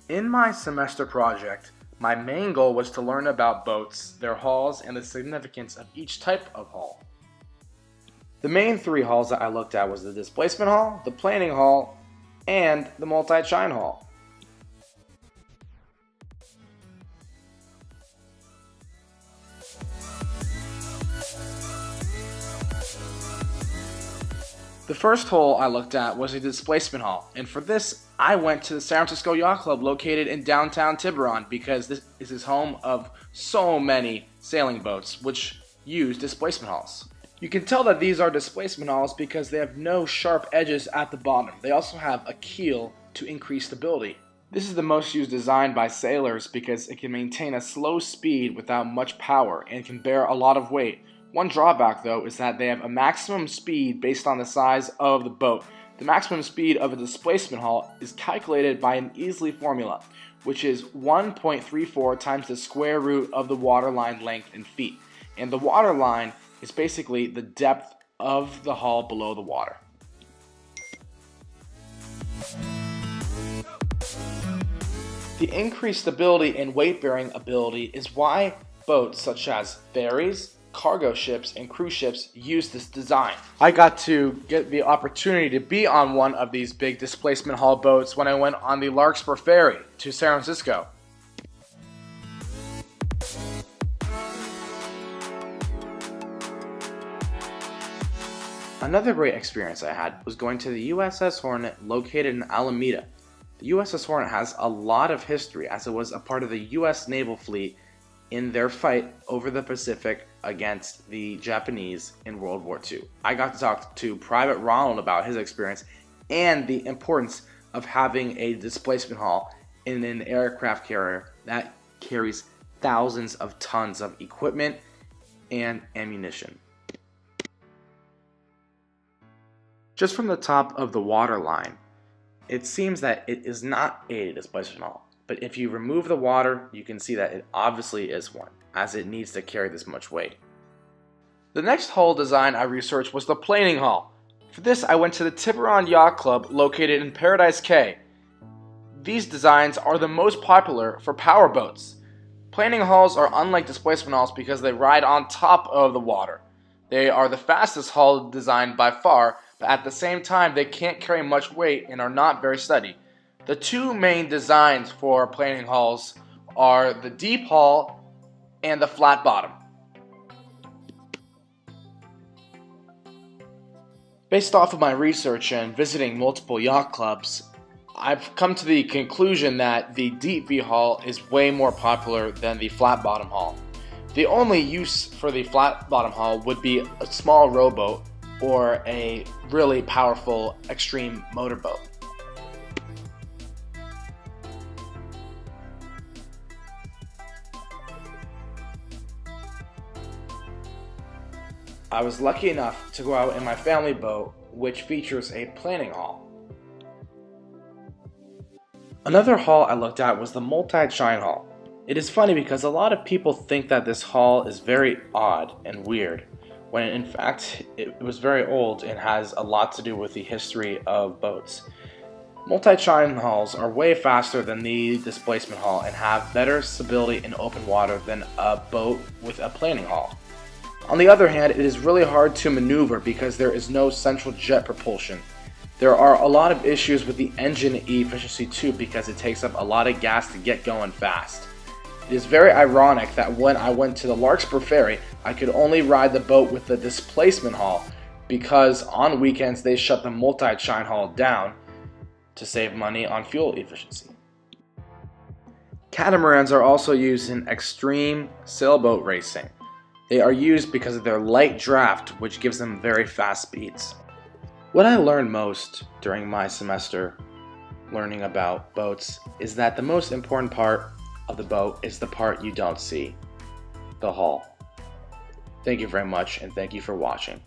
In my semester project, my main goal was to learn about boats, their hulls, and the significance of each type of hull. The main three hulls that I looked at was the displacement hull, the planing hull, and the multi-chine hull. The first hull I looked at was a displacement hull, and for this I went to the San Francisco Yacht Club located in downtown Tiburon because this is home of so many sailing boats which use displacement hulls. You can tell that these are displacement hulls because they have no sharp edges at the bottom. They also have a keel to increase stability. This is the most used design by sailors because it can maintain a slow speed without much power and can bear a lot of weight. One drawback though is that they have a maximum speed based on the size of the boat. The maximum speed of a displacement hull is calculated by an easy formula, which is 1.34 times the square root of the waterline length in feet. And the waterline is basically the depth of the hull below the water. The increased stability and weight-bearing ability is why boats such as ferries, cargo ships, and cruise ships use this design. I got to get the opportunity to be on one of these big displacement hull boats when I went on the Larkspur Ferry to San Francisco. Another great experience I had was going to the USS Hornet located in Alameda. The USS Hornet has a lot of history as it was a part of the US Naval Fleet in their fight over the Pacific against the Japanese in World War II. I got to talk to Private Ronald about his experience and the importance of having a displacement hull in an aircraft carrier that carries thousands of tons of equipment and ammunition. Just from the top of the waterline, it seems that it is not a displacement hull. But if you remove the water, you can see that it obviously is one, as it needs to carry this much weight. The next hull design I researched was the planing hull. For this, I went to the Tiburon Yacht Club located in Paradise Cay. These designs are the most popular for power boats. Planing hulls are unlike displacement hulls because they ride on top of the water. They are the fastest hull design by far, but at the same time they can't carry much weight and are not very steady. The two main designs for planing hulls are the deep hull and the flat bottom. Based off of my research and visiting multiple yacht clubs, I've come to the conclusion that the deep V hull is way more popular than the flat bottom hull. The only use for the flat bottom hull would be a small rowboat or a really powerful extreme motorboat. I was lucky enough to go out in my family boat, which features a planing hull. Another hull I looked at was the multi-chine hull. It is funny because a lot of people think that this hull is very odd and weird, when in fact it was very old and has a lot to do with the history of boats. Multi-chine hulls are way faster than the displacement hull and have better stability in open water than a boat with a planing hull. On the other hand, it is really hard to maneuver because there is no central jet propulsion. There are a lot of issues with the engine efficiency too because it takes up a lot of gas to get going fast. It is very ironic that when I went to the Larkspur Ferry, I could only ride the boat with the displacement hull because on weekends they shut the multi-chine hull down to save money on fuel efficiency. Catamarans are also used in extreme sailboat racing. They are used because of their light draft, which gives them very fast speeds. What I learned most during my semester learning about boats is that the most important part of the boat is the part you don't see, the hull. Thank you very much, and thank you for watching.